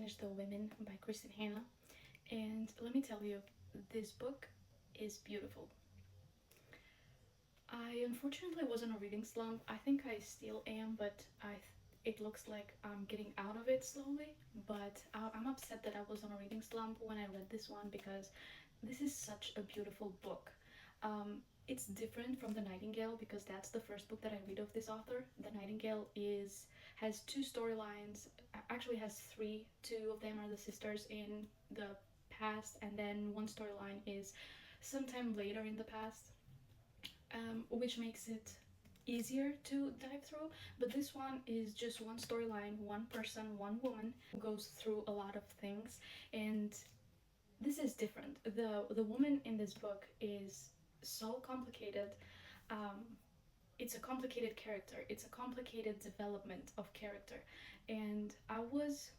finished The Women by Kristin Hannah, and let me tell you, this book is beautiful. I unfortunately was in a reading slump. I think I still am, but it looks like I'm getting out of it slowly. But I'm upset that I was on a reading slump when I read this one because this is such a beautiful book. It's different from The Nightingale because that's the first book that I read of this author. The Nightingale is has two storylines. Actually, has three. Two of them are the sisters in the past, and then one storyline is sometime later in the past, which makes it easier to dive through. But this one is just one storyline, one person, one woman who goes through a lot of things, and this is different. The woman in this book is so complicated. Um, it's a complicated character. It's a complicated development of character, and I was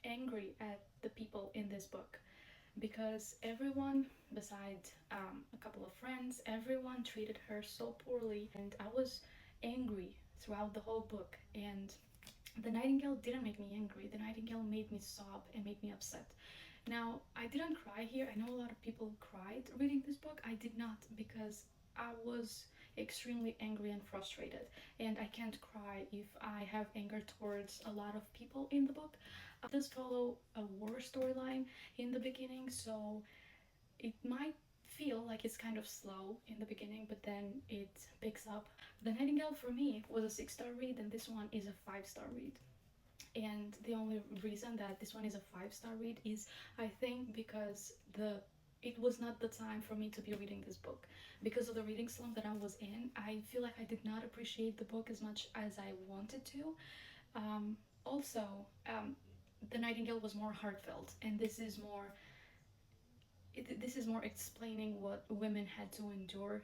angry at the people in this book because everyone, besides a couple of friends, everyone treated her so poorly, and I was angry throughout the whole book. And The Nightingale didn't make me angry. The Nightingale made me sob and made me upset. Now, I didn't cry here. I know a lot of people cried reading this book. I did not because I was extremely angry and frustrated, and I can't cry if I have anger towards a lot of people in the book. It does follow a war storyline in the beginning, so it might feel like it's kind of slow in the beginning, but then it picks up. The Nightingale for me was a 6-star read, and this one is a 5-star read. And the only reason that this one is a 5-star read is, I think, because it was not the time for me to be reading this book. Because of the reading slump that I was in, I feel like I did not appreciate the book as much as I wanted to. Also, The Nightingale was more heartfelt, and this is more explaining what women had to endure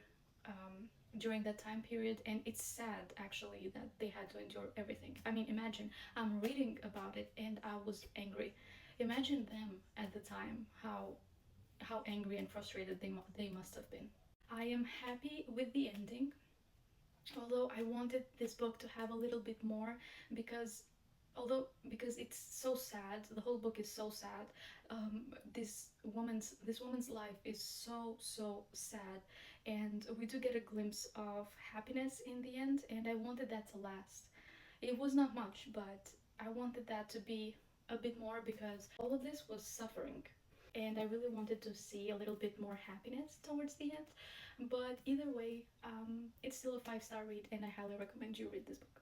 during that time period, and it's sad actually that they had to endure everything. I mean, imagine I'm reading about it and I was angry. Imagine them at the time, how angry and frustrated they must have been. I am happy with the ending, although I wanted this book to have a little bit more, because because it's so sad, the whole book is so sad. This woman's life is so sad, and we do get a glimpse of happiness in the end, and I wanted that to last. It was not much, but I wanted that to be a bit more because all of this was suffering, and I really wanted to see a little bit more happiness towards the end. But either way, it's still a 5-star read, and I highly recommend you read this book.